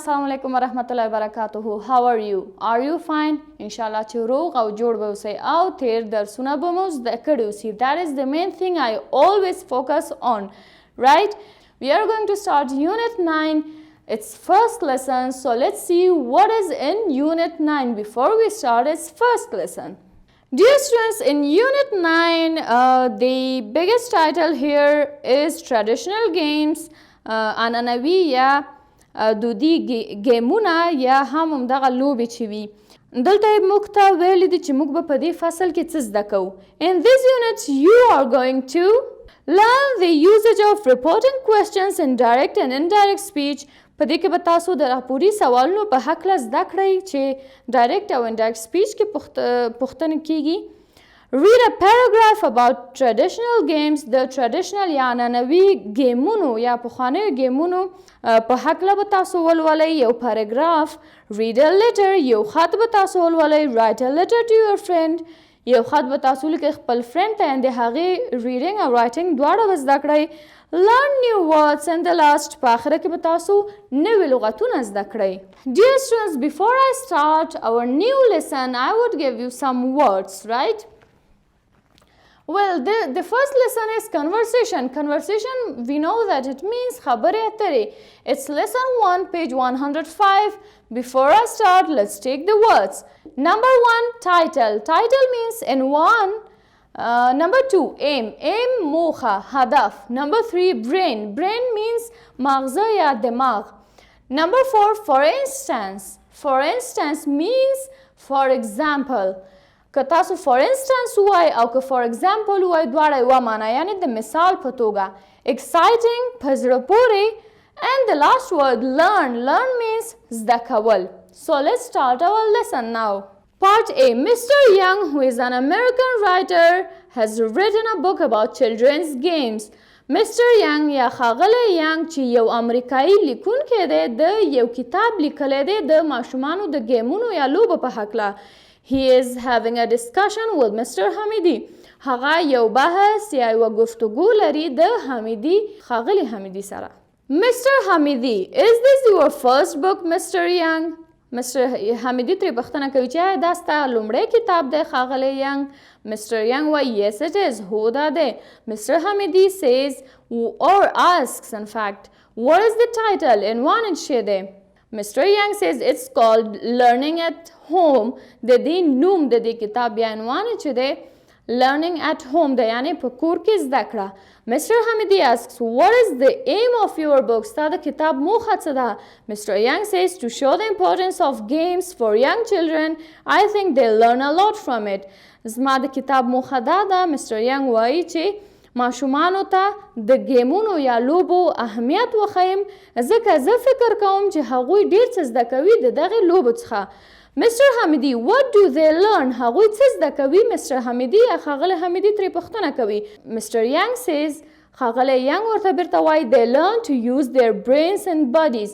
السلام علیکم ورحمت الله وبرکاته. How are you? Are you fine? انشاءالله چې روغ او جوړ به اوسئ او تیر درسونه به مو زده کړي اوسي. That is the main thing I always focus on, right? We are going to start Unit 9. It's first lesson, so let's see what is in Unit 9 before we start its first lesson. Dear students, in Unit 9, the biggest title here is Traditional Games. عنعنوي یا دودي ګیمونه یا هم همدغه لوبې چې وي. دلته یې موږ ته ویلي دي چې موږ به په دې فصل کې څه زده کوو. In this unit, you are going to learn the usage of reporting questions in direct and indirect speech. په دې کې به تاسو د راپوري سوالونو په هکله زده کړئ چې ډایرکټ او انډایرکټ سپیچ کې پوښتنه کیږي. Read a paragraph about traditional games. د traditional یا عنعنوي ګیمونو یا پخوانیو ګیمونو په هکله به تاسو ولولئ یو paragraph. Read a letter. یو خط به تاسو ولولئ. Write a letter to your friend. یو خط به تاسو لیکئ خپل فرند ته. د هغې reading او writing دواړه به زده کړئ. Learn new words and the last. په آخره کې به تاسو نوي لغتونه زده کړئ. Dear students, before I start our new lesson, I would give you some words, right? Well, the first lesson is conversation. Conversation, we know that it means خبرې اترې. It's lesson 1, page 105. Before I start, let's take the words. Number 1, title. Title means in one. Number 2, aim. Aim موخه هدف. Number 3, brain. Brain means مغزه یا دماغ. Number 4, for instance. For instance means for example. که تاسو for instance وای او که for example وای دواړه یوه معنا یعنی د مثال په توګه. Exciting په زړه پورې. And the last word, learn. Learn means زده کول. So let's start our lesson now. Part A. Mr. Young, who is an American writer, has written a book about children's games. Mr. Young یا ښاغلی Young چې یو امریکایي لیکونکی دی د یو کتاب لیکلی دی د ماشومانو د ګیمونو یا لوبو په هکله. He is having a discussion with Mr. Hamidi. هغه یو بحث یا یوه گفتگو لري د حمیدي ښاغلي حمیدي سره. Mr. Hamidi, is this your first book, Mr. Young? Mr. Hamidi ترې پوښتنه کوي چې دا ستا لومړی کتاب دی ښاغلی Young. Mr. Young وایي yes it is. هو دا دی. Mr. Hamidi says or asks in fact, what is the title? عنوان یې څه دی؟ Mr. Young says it's called Learning at Home. د دې نوم د دې کتاب یا عنوان چې دی Learning at Home دی یعنی په کور کې زده کړه. Mr. Hamidi asks, what is the aim of your book? ستا د کتاب موخه څه ده؟ Mr. Young says to show the importance of games for young children. I think they learn a lot from it. زما د کتاب موخه دا ده. Mr. Young وایي چې ماشومانو ته د ګیمونو یا لوبو اهمیت وښیم ځکه زه فکر کوم چې هغوی ډېر څه زده کوي د دغې لوبو څخه. Mr. Hamidi, what do they learn? هغوی څه زده کوي؟ Mr. Hamidi یا ښاغلی حمیدي ترې پوښتنه کوي. Mr. Young says ښاغلی Young ورته بیرته وایي they learn to use their brains and bodies.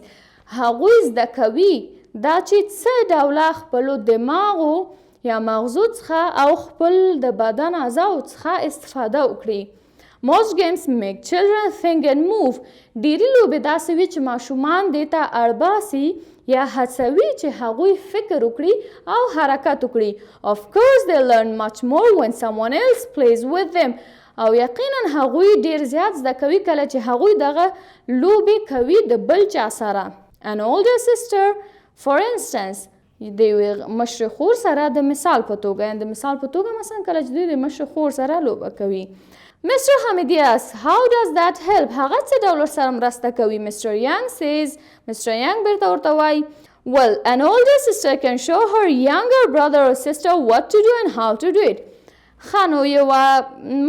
هغوی زده کوي دا چې څه ډوله خپلو دماغو یا مغزو څخه او خپل د بدن اعضاو څخه استفاده وکړي. Most games make children think and move. ډېرې لوبې داسې وي چې ماشومان دې ته اړباسي یا هڅوي چې هغوی فکر وکړي او حرکت وکړي. Of course they learn much more when someone else plays with them. او یقینا هغوی ډېر زیات زده کوي کله چې هغوی دغه لوبې کوي د بل چا سره. An older sister, for instance, د یوې مشرې خور سره د مثال په توګه د مثال په توګه مثلا کله چې دوی د مشرې خور سره لوبه کوي. Mr. Hamidi asks, how does that help? هغه څه ډول ورسره مرسته کوي؟ Mr. Young says, Mr. Young بیرته ورته وایي, well, an older sister can show her younger brother or sister what to do and how to do it. ښه نو یوه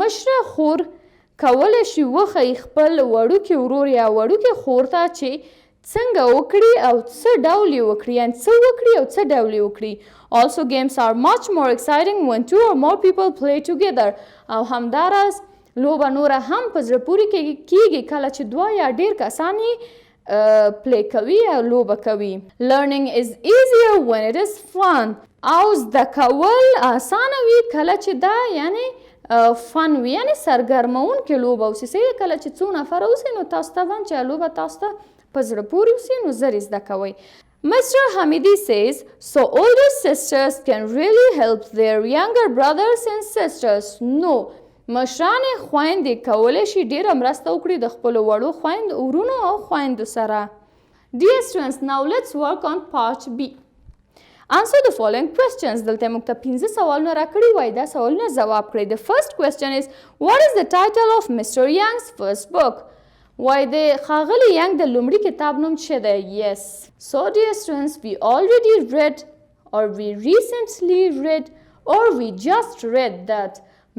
مشره خور کولی شي وښیي خپل وړوکي ورور یا وړوکې خور ته چې څنګه وکړي او څه ډول یې وکړي یعنې څه وکړي او څه ډول یې وکړي. Also games are much more exciting when 2 or more people play together. او همداراز لوبه نوره هم په زړه پورې کیږي کله چې دوه یا ډېر کسان یې پلی کوي او لوبه کوي. Learning is easier when it is fun. او زده کول اسانه وي کله چې دا یعنی فن وي یعنی سرګرمونکې لوبه اوسي. کله چې څو نفره اوسئ نو تاسو ته وایم چې لوبه تاسو ته په زړه پورې اوسي نو زر یې زده کوئ. Mr. Hamidi says, so older sisters can really help their younger brothers and sisters. No, مشرانې خویندې کولی شي ډېره مرسته وکړي د خپلو وړو ورونو او خویندو سره. Dear students, now let's work on part B. Answer the following questions. دلته موږ ته 15 سوالونه راکړي وای، دا سوالونه ځواب کړئ. The first question is, what is the title of Mr. Young's first book? وای د ښاغلي ینګ د لومړي کتاب نوم څه دی؟ Yes. So dear students, we already read or we recently read or we just read that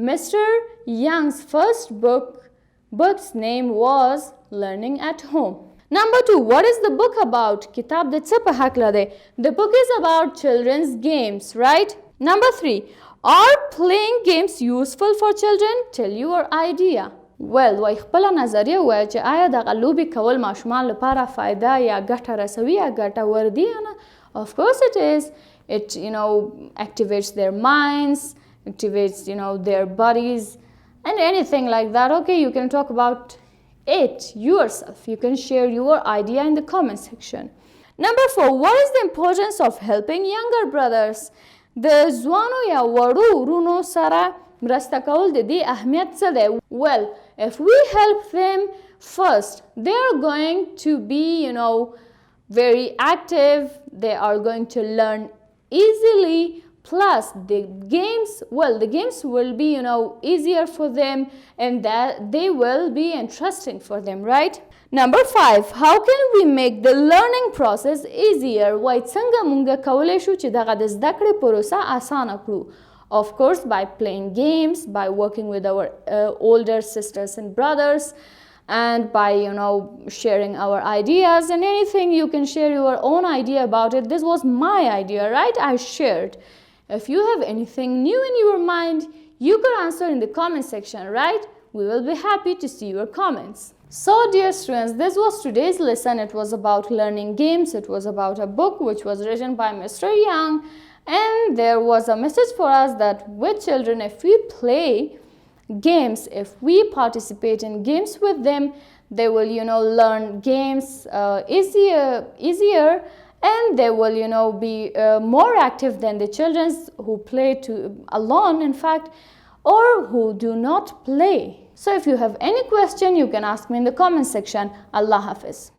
Mr. Young's first book's name was Learning at Home. Number 2, what is the book about? کتاب د څه په هکله دی؟ The book is about children's games, right? Number 3, are playing games useful for children? Tell your idea. Well, وای خپله نظریه ووایه چې آیا دغه لوبې کول ماشومان لپاره فایده یا ګټه رسوي یا ګټور دي یا نه؟ Of course it is. It, activates their minds, activates, their bodies and anything like that. Okay, you can talk about it yourself. You can share your idea in the comment section. Number 4, what is the importance of helping younger brothers? د ځوانو یا وړو ورونو سره مرسته کول د دې اهمیت څه دی؟ Well, if we help them first, they are going to be, very active. They are going to learn easily. Plus, the games will be, easier for them and that they will be interesting for them, right? Number 5, how can we make the learning process easier? وای څنګه مونږ کولی شو چې دغه د زده کړې پروسه اسانه کړو؟ Of course, by playing games, by working with our older sisters and brothers, and by, sharing our ideas and anything. You can share your own idea about it. This was my idea, right? I shared. If you have anything new in your mind, you could answer in the comment section, right? We will be happy to see your comments. So, dear students, this was today's lesson. It was about learning games. It was about a book which was written by Mr. Young. And there was a message for us that with children, if we play games, if we participate in games with them, they will, learn games easier, and they will, be more active than the children who play alone, in fact, or who do not play. So if you have any question, you can ask me in the comment section. Allah Hafiz.